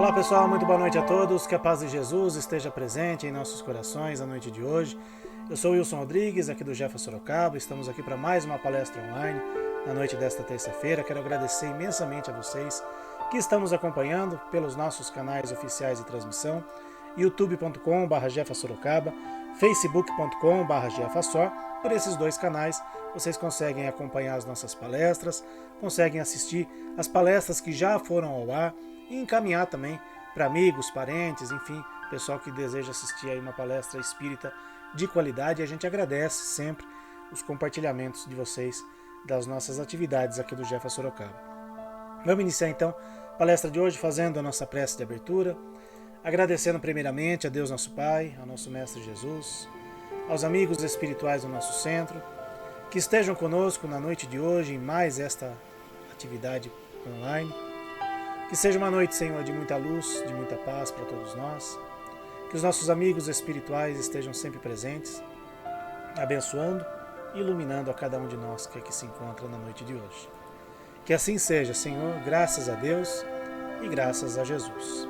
Olá pessoal, muito boa noite a todos, que a paz de Jesus esteja presente em nossos corações na noite de hoje. Eu sou Wilson Rodrigues, aqui do Jefa Sorocaba, estamos aqui para mais uma palestra online na noite desta terça-feira. Quero agradecer imensamente a vocês que estão nos acompanhando pelos nossos canais oficiais de transmissão, youtube.com/jefasorocaba, facebook.com/jefasor. Por esses dois canais vocês conseguem acompanhar as nossas palestras, conseguem assistir as palestras que já foram ao ar e encaminhar também para amigos, parentes, enfim, pessoal que deseja assistir aí uma palestra espírita de qualidade. E a gente agradece sempre os compartilhamentos de vocês das nossas atividades aqui do Jefa Sorocaba. Vamos iniciar então a palestra de hoje fazendo a nossa prece de abertura, agradecendo primeiramente a Deus nosso Pai, ao nosso Mestre Jesus, aos amigos espirituais do nosso centro, que estejam conosco na noite de hoje em mais esta atividade online. Que seja uma noite, Senhor, de muita luz, de muita paz para todos nós. Que os nossos amigos espirituais estejam sempre presentes, abençoando e iluminando a cada um de nós que aqui se encontra na noite de hoje. Que assim seja, Senhor, graças a Deus e graças a Jesus.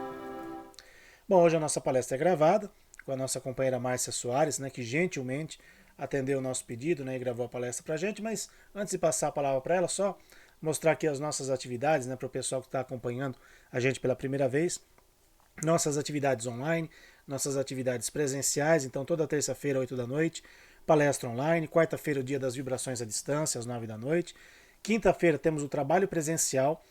Bom, hoje a nossa palestra é gravada com a nossa companheira Márcia Soares, que gentilmente atendeu o nosso pedido, e gravou a palestra para a gente. Mas antes de passar a palavra para ela, só mostrar aqui as nossas atividades, para o pessoal que está acompanhando a gente pela primeira vez. Nossas atividades online, nossas atividades presenciais, então toda terça-feira, 8 da noite, palestra online. Quarta-feira, o dia das vibrações à distância, às 9 da noite. Quinta-feira temos o trabalho presencial,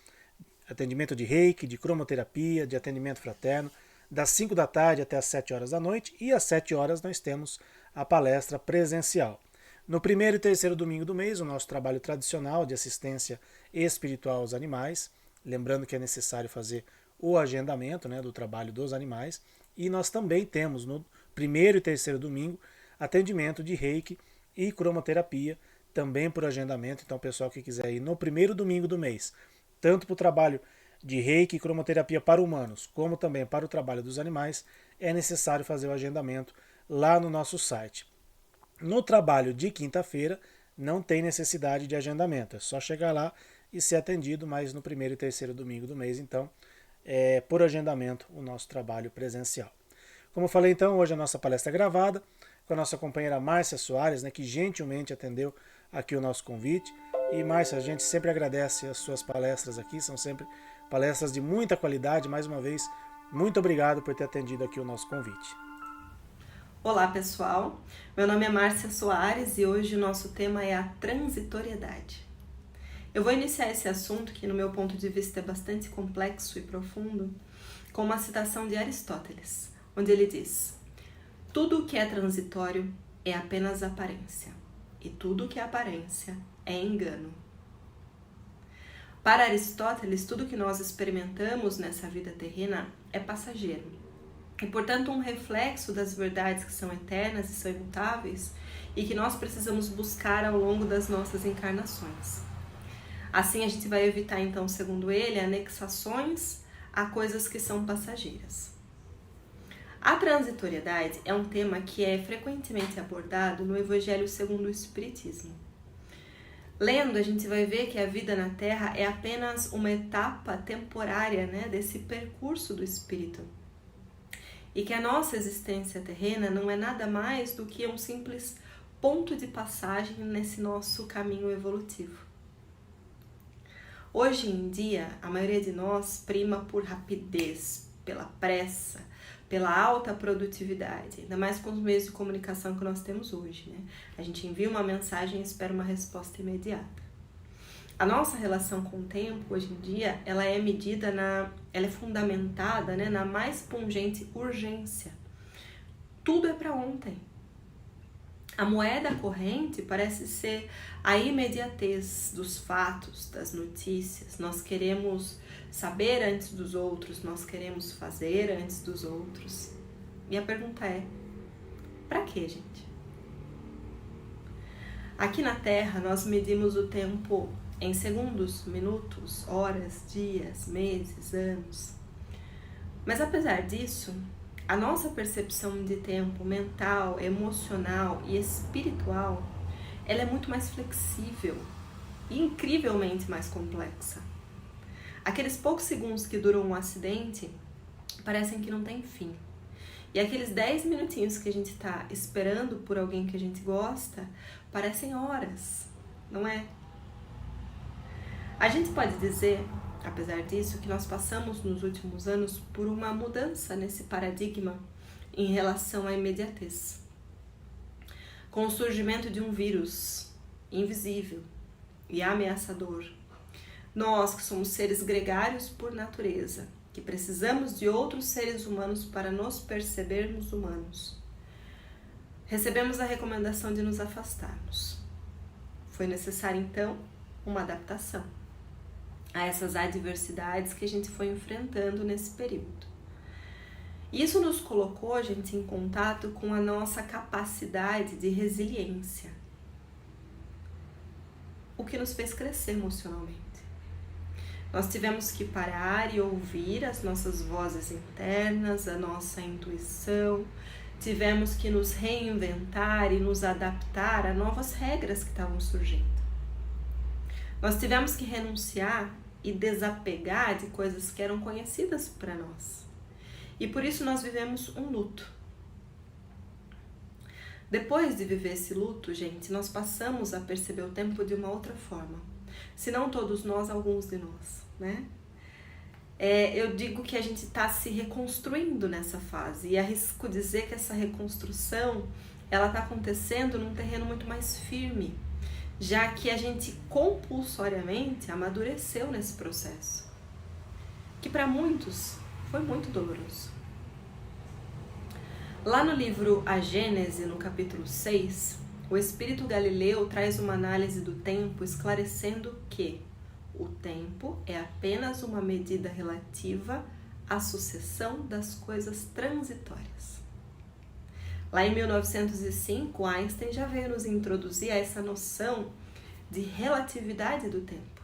atendimento de reiki, de cromoterapia, de atendimento fraterno, das 5 da tarde até as 7 horas da noite. E às 7 horas nós temos a palestra presencial. No primeiro e terceiro domingo do mês, o nosso trabalho tradicional de assistência espiritual aos animais, lembrando que é necessário fazer o agendamento do trabalho dos animais. E nós também temos no primeiro e terceiro domingo atendimento de reiki e cromoterapia, também por agendamento. Então o pessoal que quiser ir no primeiro domingo do mês, tanto para o trabalho de reiki e cromoterapia para humanos, como também para o trabalho dos animais, é necessário fazer o agendamento lá no nosso site. No trabalho de quinta-feira não tem necessidade de agendamento, é só chegar lá e ser atendido, mas no primeiro e terceiro domingo do mês, então, é por agendamento o nosso trabalho presencial. Como eu falei, então, hoje a nossa palestra é gravada com a nossa companheira Márcia Soares, que gentilmente atendeu aqui o nosso convite. E Márcia, a gente sempre agradece as suas palestras aqui, são sempre palestras de muita qualidade. Mais uma vez, muito obrigado por ter atendido aqui o nosso convite. Olá pessoal, meu nome é Márcia Soares e hoje o nosso tema é a transitoriedade. Eu vou iniciar esse assunto, que no meu ponto de vista é bastante complexo e profundo, com uma citação de Aristóteles, onde ele diz: tudo o que é transitório é apenas aparência, e tudo o que é aparência é engano. Para Aristóteles, tudo que nós experimentamos nessa vida terrena é passageiro. E, portanto, um reflexo das verdades que são eternas e são imutáveis e que nós precisamos buscar ao longo das nossas encarnações. Assim, a gente vai evitar, então, segundo ele, anexações a coisas que são passageiras. A transitoriedade é um tema que é frequentemente abordado no Evangelho segundo o Espiritismo. Lendo, a gente vai ver que a vida na Terra é apenas uma etapa temporária desse percurso do Espírito. E que a nossa existência terrena não é nada mais do que um simples ponto de passagem nesse nosso caminho evolutivo. Hoje em dia, a maioria de nós prima por rapidez, pela pressa, pela alta produtividade, ainda mais com os meios de comunicação que nós temos hoje. A gente envia uma mensagem e espera uma resposta imediata. A nossa relação com o tempo, hoje em dia, ela é medida ela é fundamentada na mais pungente urgência. Tudo é para ontem. A moeda corrente parece ser a imediatez dos fatos, das notícias. Nós queremos saber antes dos outros, nós queremos fazer antes dos outros. E a pergunta é: para quê, gente? Aqui na Terra, nós medimos o tempo em segundos, minutos, horas, dias, meses, anos. Mas apesar disso, a nossa percepção de tempo mental, emocional e espiritual, ela é muito mais flexível e incrivelmente mais complexa. Aqueles poucos segundos que duram um acidente parecem que não tem fim. E aqueles 10 minutinhos que a gente está esperando por alguém que a gente gosta, parecem horas, não é? A gente pode dizer, apesar disso, que nós passamos nos últimos anos por uma mudança nesse paradigma em relação à imediatez. Com o surgimento de um vírus invisível e ameaçador, nós que somos seres gregários por natureza, que precisamos de outros seres humanos para nos percebermos humanos, recebemos a recomendação de nos afastarmos. Foi necessária, então, uma adaptação a essas adversidades que a gente foi enfrentando nesse período. Isso nos colocou, gente, em contato com a nossa capacidade de resiliência, o que nos fez crescer emocionalmente. Nós tivemos que parar e ouvir as nossas vozes internas, a nossa intuição, tivemos que nos reinventar e nos adaptar a novas regras que estavam surgindo. Nós tivemos que renunciar e desapegar de coisas que eram conhecidas para nós. E por isso nós vivemos um luto. Depois de viver esse luto, gente, nós passamos a perceber o tempo de uma outra forma. Se não todos nós, alguns de nós, né? Eu digo que a gente está se reconstruindo nessa fase. E arrisco dizer que essa reconstrução, ela está acontecendo num terreno muito mais firme, já que a gente compulsoriamente amadureceu nesse processo, que para muitos foi muito doloroso. Lá no livro A Gênese, no capítulo 6, o Espírito Galileu traz uma análise do tempo, esclarecendo que o tempo é apenas uma medida relativa à sucessão das coisas transitórias. Lá em 1905, Einstein já veio nos introduzir a essa noção de relatividade do tempo.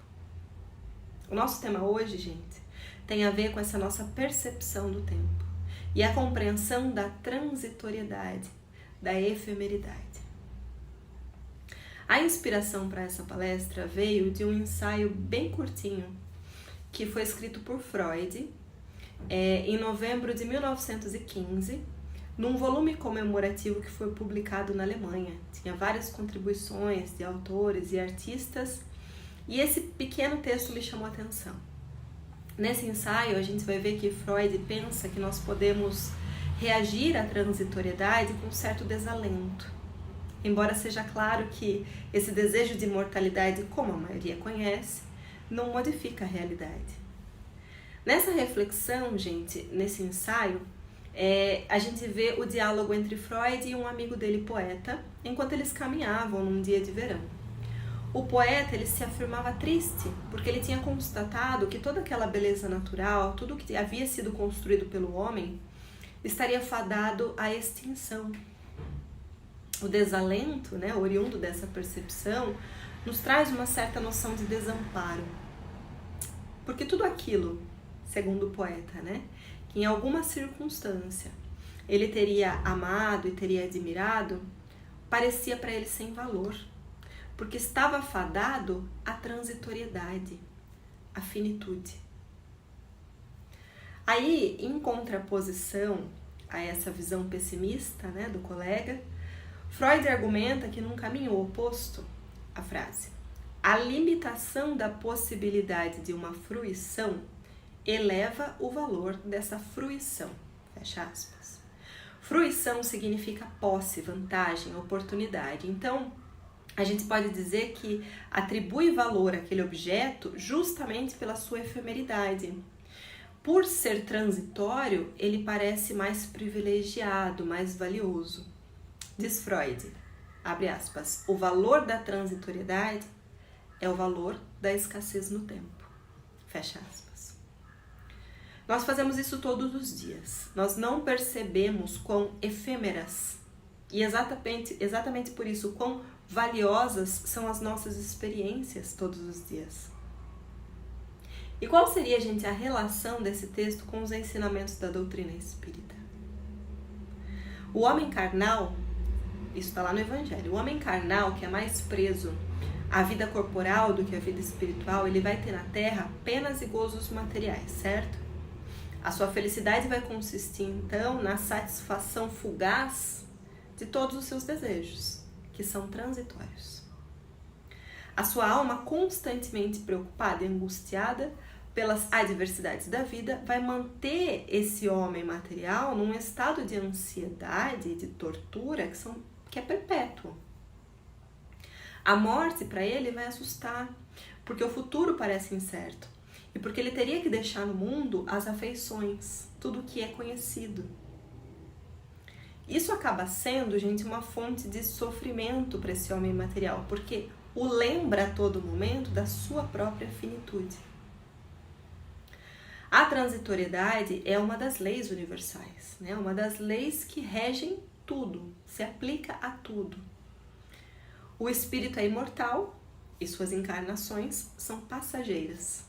O nosso tema hoje, gente, tem a ver com essa nossa percepção do tempo e a compreensão da transitoriedade, da efemeridade. A inspiração para essa palestra veio de um ensaio bem curtinho que foi escrito por Freud em novembro de 1915, num volume comemorativo que foi publicado na Alemanha. Tinha várias contribuições de autores e artistas e esse pequeno texto me chamou a atenção. Nesse ensaio a gente vai ver que Freud pensa que nós podemos reagir à transitoriedade com certo desalento. Embora seja claro que esse desejo de imortalidade, como a maioria conhece, não modifica a realidade. Nessa reflexão, gente, nesse ensaio, a gente vê o diálogo entre Freud e um amigo dele, poeta, enquanto eles caminhavam num dia de verão. O poeta, ele se afirmava triste, porque ele tinha constatado que toda aquela beleza natural, tudo que havia sido construído pelo homem, estaria fadado à extinção. O desalento, né, oriundo dessa percepção, nos traz uma certa noção de desamparo. Porque tudo aquilo, segundo o poeta, né, que em alguma circunstância ele teria amado e teria admirado, parecia para ele sem valor, porque estava fadado à transitoriedade, à finitude. Aí, em contraposição a essa visão pessimista, né, do colega, Freud argumenta que num caminho oposto, a frase, a limitação da possibilidade de uma fruição eleva o valor dessa fruição, fecha aspas. Fruição significa posse, vantagem, oportunidade. Então, a gente pode dizer que atribui valor àquele objeto justamente pela sua efemeridade. Por ser transitório, ele parece mais privilegiado, mais valioso. Diz Freud, abre aspas, o valor da transitoriedade é o valor da escassez no tempo, fecha aspas. Nós fazemos isso todos os dias. Nós não percebemos quão efêmeras e exatamente por isso quão valiosas são as nossas experiências todos os dias. E qual seria, gente, a relação desse texto com os ensinamentos da doutrina espírita? O homem carnal, isso está lá no Evangelho, o homem carnal, que é mais preso à vida corporal do que à vida espiritual, ele vai ter na Terra penas e gozos materiais, certo? A sua felicidade vai consistir, então, na satisfação fugaz de todos os seus desejos, que são transitórios. A sua alma, constantemente preocupada e angustiada pelas adversidades da vida, vai manter esse homem material num estado de ansiedade e de tortura que é perpétuo. A morte, para ele, vai assustar, porque o futuro parece incerto e porque ele teria que deixar no mundo as afeições, tudo o que é conhecido. Isso acaba sendo, gente, uma fonte de sofrimento para esse homem material, porque o lembra a todo momento da sua própria finitude. A transitoriedade é uma das leis universais, né? Uma das leis que regem tudo, se aplica a tudo. O espírito é imortal e suas encarnações são passageiras.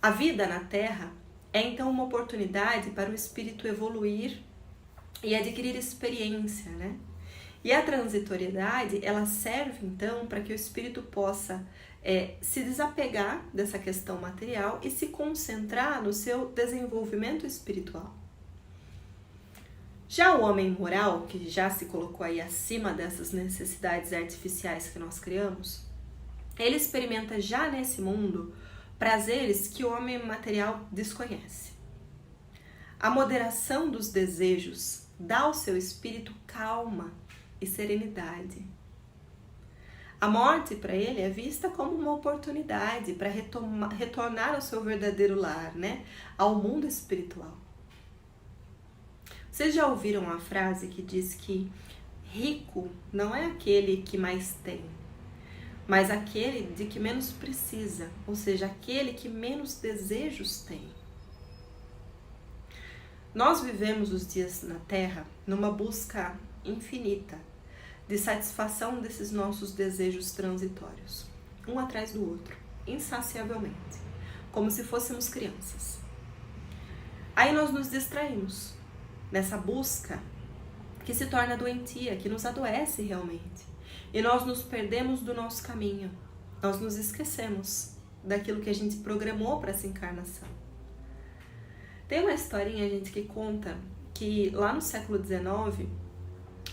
A vida na Terra é então uma oportunidade para o espírito evoluir e adquirir experiência, né? E a transitoriedade, ela serve então para que o espírito possa se desapegar dessa questão material e se concentrar no seu desenvolvimento espiritual. Já o homem moral, que já se colocou aí acima dessas necessidades artificiais que nós criamos, ele experimenta já nesse mundo prazeres que o homem material desconhece. A moderação dos desejos dá ao seu espírito calma e serenidade. A morte para ele é vista como uma oportunidade para retornar ao seu verdadeiro lar, né? Ao mundo espiritual. Vocês já ouviram a frase que diz que rico não é aquele que mais tem, mas aquele de que menos precisa, ou seja, aquele que menos desejos tem. Nós vivemos os dias na Terra numa busca infinita de satisfação desses nossos desejos transitórios, um atrás do outro, insaciavelmente, como se fôssemos crianças. Aí nós nos distraímos nessa busca que se torna doentia, que nos adoece realmente. E nós nos perdemos do nosso caminho. Nós nos esquecemos daquilo que a gente programou para essa encarnação. Tem uma historinha, gente, que conta que lá no século XIX,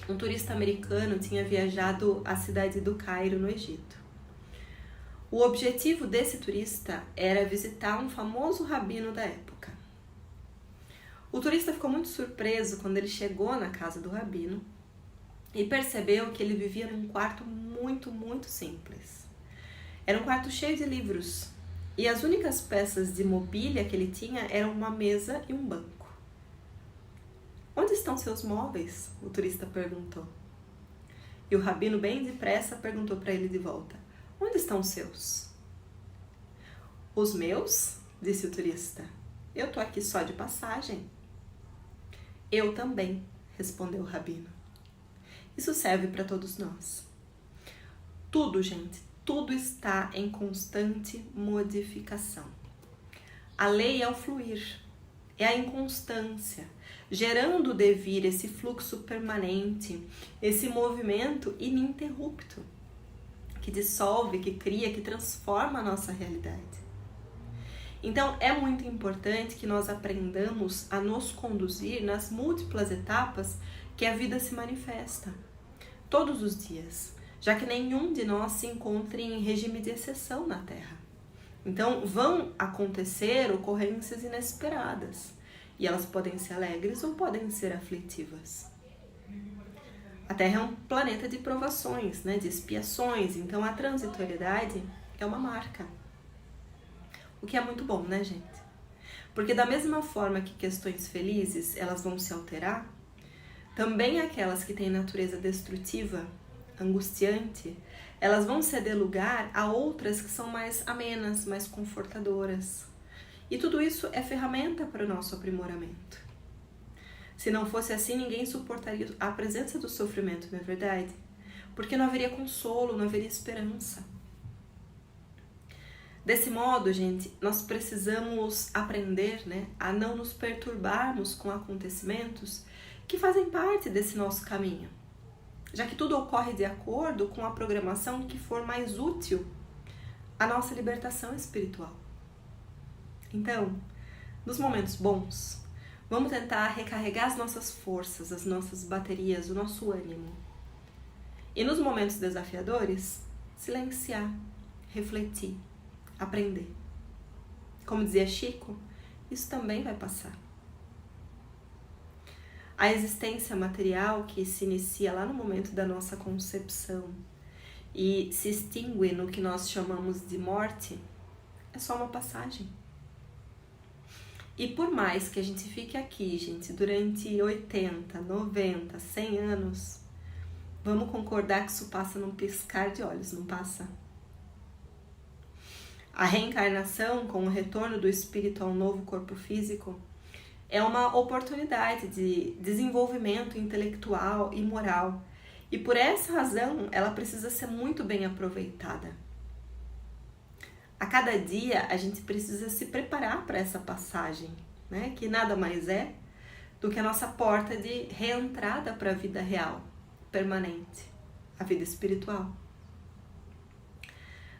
um turista americano tinha viajado à cidade do Cairo, no Egito. O objetivo desse turista era visitar um famoso rabino da época. O turista ficou muito surpreso quando ele chegou na casa do rabino e percebeu que ele vivia num quarto muito, muito simples. Era um quarto cheio de livros e as únicas peças de mobília que ele tinha eram uma mesa e um banco. "Onde estão seus móveis?" o turista perguntou. E o rabino, bem depressa, perguntou para ele de volta: "Onde estão os seus?" "Os meus?" disse o turista. "Eu tô aqui só de passagem." "Eu também", respondeu o rabino. Isso serve para todos nós. Tudo, gente, tudo está em constante modificação. A lei é o fluir, é a inconstância, gerando o devir, esse fluxo permanente, esse movimento ininterrupto, que dissolve, que cria, que transforma a nossa realidade. Então, é muito importante que nós aprendamos a nos conduzir nas múltiplas etapas que a vida se manifesta, todos os dias, já que nenhum de nós se encontra em regime de exceção na Terra. Então, vão acontecer ocorrências inesperadas, e elas podem ser alegres ou podem ser aflitivas. A Terra é um planeta de provações, né, de expiações, então a transitoriedade é uma marca. O que é muito bom, né, gente? Porque da mesma forma que questões felizes, elas vão se alterar, também aquelas que têm natureza destrutiva, angustiante, elas vão ceder lugar a outras que são mais amenas, mais confortadoras. E tudo isso é ferramenta para o nosso aprimoramento. Se não fosse assim, ninguém suportaria a presença do sofrimento, não é verdade? Porque não haveria consolo, não haveria esperança. Desse modo, gente, nós precisamos aprender, né, a não nos perturbarmos com acontecimentos que fazem parte desse nosso caminho, já que tudo ocorre de acordo com a programação que for mais útil à nossa libertação espiritual. Então, Nos momentos bons, vamos tentar recarregar as nossas forças, as nossas baterias, o nosso ânimo. E nos momentos desafiadores, silenciar, refletir, aprender. Como dizia Chico, isso também vai passar. A existência material que se inicia lá no momento da nossa concepção e se extingue no que nós chamamos de morte, é só uma passagem. E por mais que a gente fique aqui, gente, durante 80, 90, 100 anos, vamos concordar que isso passa num piscar de olhos, não passa? A reencarnação, com o retorno do espírito a um novo corpo físico, é uma oportunidade de desenvolvimento intelectual e moral. E por essa razão, ela precisa ser muito bem aproveitada. A cada dia, a gente precisa se preparar para essa passagem, né? Que nada mais é do que a nossa porta de reentrada para a vida real, permanente, a vida espiritual.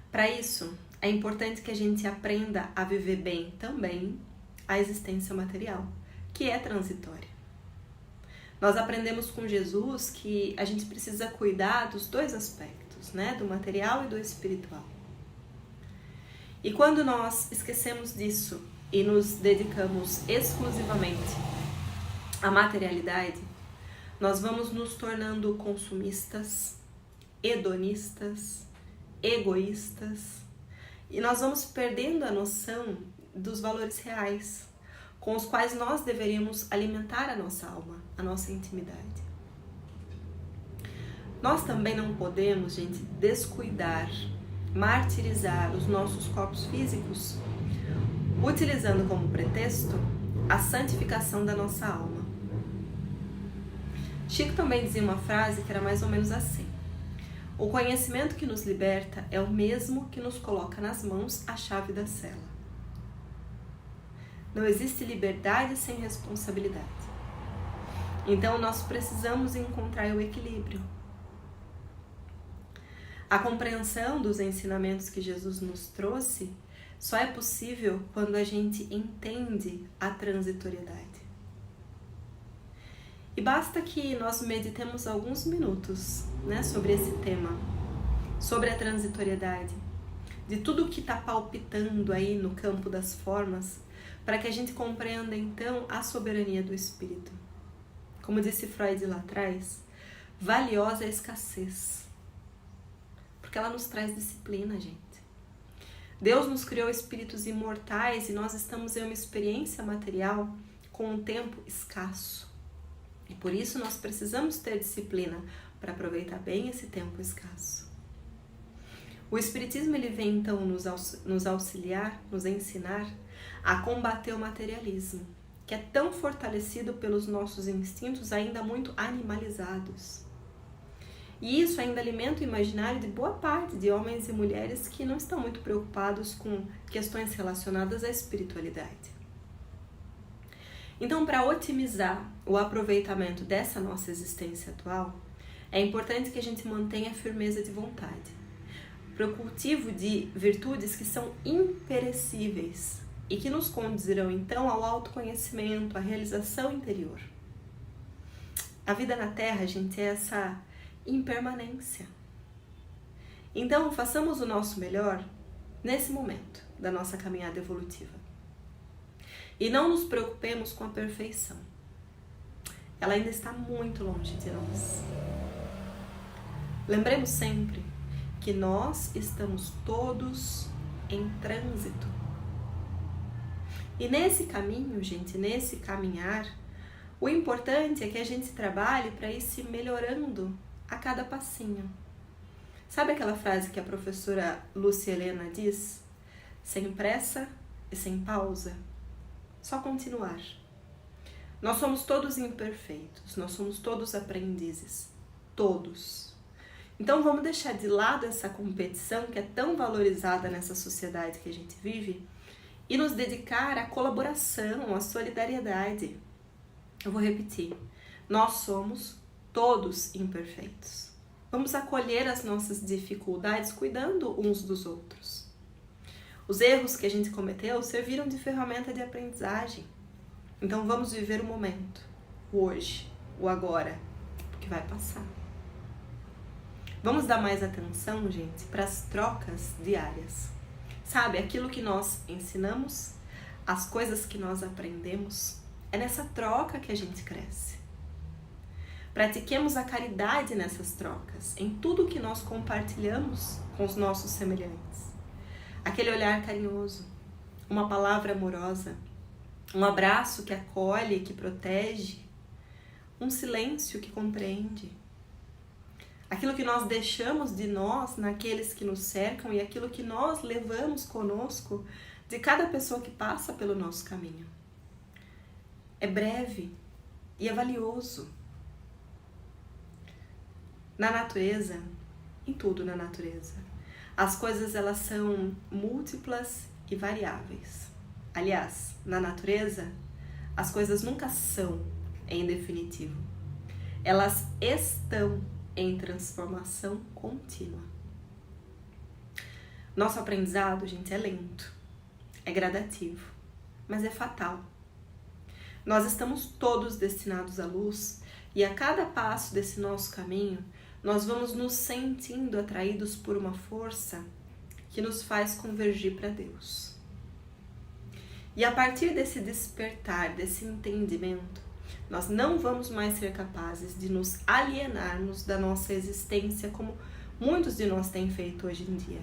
Para isso, é importante que a gente aprenda a viver bem também a existência material, que é transitória. Nós aprendemos com Jesus que a gente precisa cuidar dos dois aspectos, né? Do material e do espiritual. E quando nós esquecemos disso e nos dedicamos exclusivamente à materialidade, nós vamos nos tornando consumistas, hedonistas, egoístas, e nós vamos perdendo a noção dos valores reais, com os quais nós deveríamos alimentar a nossa alma, a nossa intimidade. Nós também não podemos, gente, descuidar, martirizar os nossos corpos físicos, utilizando como pretexto a santificação da nossa alma. Chico também dizia uma frase que era mais ou menos assim: o conhecimento que nos liberta é o mesmo que nos coloca nas mãos a chave da cela. Não existe liberdade sem responsabilidade. Então, nós precisamos encontrar o equilíbrio. A compreensão dos ensinamentos que Jesus nos trouxe só é possível quando a gente entende a transitoriedade. E basta que nós meditemos alguns minutos, né, sobre esse tema, sobre a transitoriedade, de tudo que está palpitando aí no campo das formas, para que a gente compreenda então a soberania do Espírito. Como disse Freud lá atrás, valiosa é a escassez, porque ela nos traz disciplina, gente. Deus nos criou espíritos imortais e nós estamos em uma experiência material com um tempo escasso. E por isso nós precisamos ter disciplina para aproveitar bem esse tempo escasso. O Espiritismo ele vem então nos auxiliar, nos ensinar a combater o materialismo, que é tão fortalecido pelos nossos instintos ainda muito animalizados. E isso ainda alimenta o imaginário de boa parte de homens e mulheres que não estão muito preocupados com questões relacionadas à espiritualidade. Então, para otimizar o aproveitamento dessa nossa existência atual, é importante que a gente mantenha a firmeza de vontade, para o cultivo de virtudes que são imperecíveis e que nos conduzirão então ao autoconhecimento, à realização interior. A vida na Terra, gente, é essa impermanência. Então, façamos o nosso melhor nesse momento da nossa caminhada evolutiva. E não nos preocupemos com a perfeição. Ela ainda está muito longe de nós. Lembremos sempre que nós estamos todos em trânsito. E nesse caminho, gente, nesse caminhar, o importante é que a gente trabalhe para ir se melhorando a cada passinho. Sabe aquela frase que a professora Lúcia Helena diz? Sem pressa e sem pausa. Só continuar. Nós somos todos imperfeitos, nós somos todos aprendizes. Todos. Então vamos deixar de lado essa competição que é tão valorizada nessa sociedade que a gente vive e nos dedicar à colaboração, à solidariedade. Eu vou repetir. Nós somos todos imperfeitos. Vamos acolher as nossas dificuldades cuidando uns dos outros. Os erros que a gente cometeu serviram de ferramenta de aprendizagem. Então vamos viver o momento, o hoje, o agora, porque vai passar. Vamos dar mais atenção, gente, para as trocas diárias. Sabe, aquilo que nós ensinamos, as coisas que nós aprendemos, é nessa troca que a gente cresce. Pratiquemos a caridade nessas trocas, em tudo que nós compartilhamos com os nossos semelhantes. Aquele olhar carinhoso, uma palavra amorosa, um abraço que acolhe, que protege, um silêncio que compreende. Aquilo que nós deixamos de nós naqueles que nos cercam e aquilo que nós levamos conosco de cada pessoa que passa pelo nosso caminho. É breve e é valioso. Na natureza, em tudo na natureza, as coisas elas são múltiplas e variáveis. Aliás, na natureza, as coisas nunca são em definitivo. Elas estão em transformação contínua. Nosso aprendizado, gente, é lento, é gradativo, mas é fatal. Nós estamos todos destinados à luz e a cada passo desse nosso caminho, nós vamos nos sentindo atraídos por uma força que nos faz convergir para Deus. E a partir desse despertar, desse entendimento, nós não vamos mais ser capazes de nos alienarmos da nossa existência como muitos de nós têm feito hoje em dia.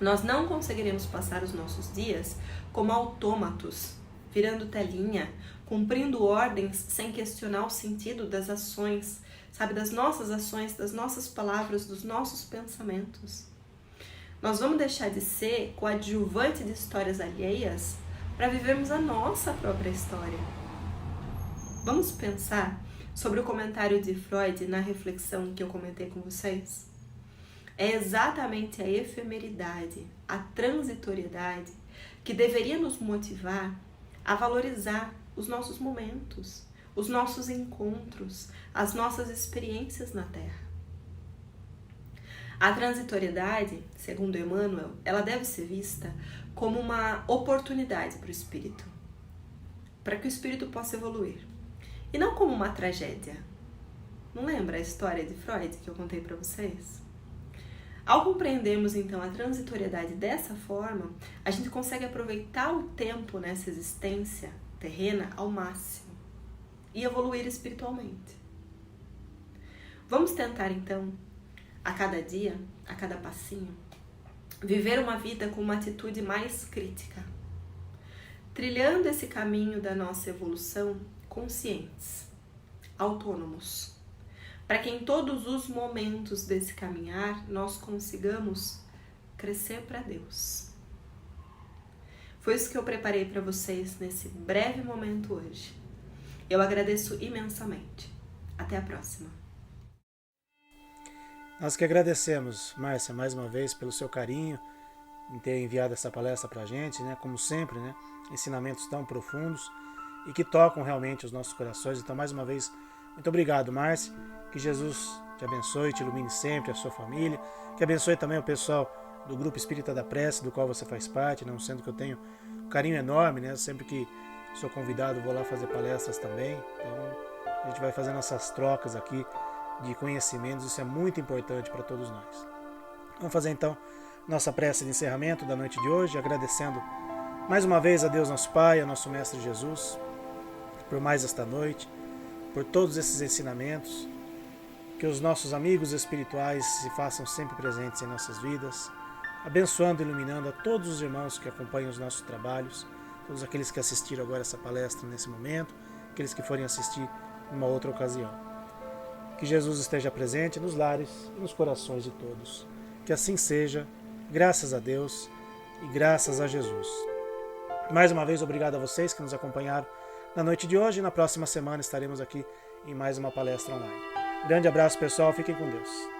Nós não conseguiremos passar os nossos dias como autômatos, virando telinha, cumprindo ordens sem questionar o sentido das ações, sabe, das nossas ações, das nossas palavras, dos nossos pensamentos. Nós vamos deixar de ser coadjuvante de histórias alheias para vivermos a nossa própria história. Vamos pensar sobre o comentário de Freud na reflexão que eu comentei com vocês? É exatamente a efemeridade, a transitoriedade que deveria nos motivar a valorizar os nossos momentos, os nossos encontros, as nossas experiências na Terra. A transitoriedade, segundo Emmanuel, ela deve ser vista como uma oportunidade para o espírito, para que o espírito possa evoluir, e não como uma tragédia. Não lembra a história de Freud que eu contei para vocês? Ao compreendermos então a transitoriedade dessa forma, a gente consegue aproveitar o tempo nessa existência terrena ao máximo e evoluir espiritualmente. Vamos tentar então, a cada dia, a cada passinho, viver uma vida com uma atitude mais crítica, trilhando esse caminho da nossa evolução conscientes, autônomos, para que em todos os momentos desse caminhar nós consigamos crescer para Deus. Foi isso que eu preparei para vocês nesse breve momento hoje. Eu agradeço imensamente. Até a próxima. Nós que agradecemos, Márcia, mais uma vez pelo seu carinho em ter enviado essa palestra para a gente, né? Como sempre, né? Ensinamentos tão profundos e que tocam realmente os nossos corações. Então, mais uma vez, muito obrigado, Márcia. Que Jesus te abençoe, te ilumine sempre, a sua família. Que abençoe também o pessoal do Grupo Espírita da Prece, do qual você faz parte, não sendo que eu tenho um carinho enorme, né? Sempre que sou convidado, vou lá fazer palestras também. Então, a gente vai fazendo essas trocas aqui de conhecimentos. Isso é muito importante para todos nós. Vamos fazer então nossa prece de encerramento da noite de hoje, agradecendo mais uma vez a Deus nosso Pai, a nosso Mestre Jesus, por mais esta noite, por todos esses ensinamentos, que os nossos amigos espirituais se façam sempre presentes em nossas vidas, abençoando e iluminando a todos os irmãos que acompanham os nossos trabalhos, todos aqueles que assistiram agora essa palestra nesse momento, aqueles que forem assistir em uma outra ocasião. Que Jesus esteja presente nos lares e nos corações de todos. Que assim seja, graças a Deus e graças a Jesus. Mais uma vez, obrigado a vocês que nos acompanharam na noite de hoje. Na próxima semana estaremos aqui em mais uma palestra online. Grande abraço, pessoal. Fiquem com Deus.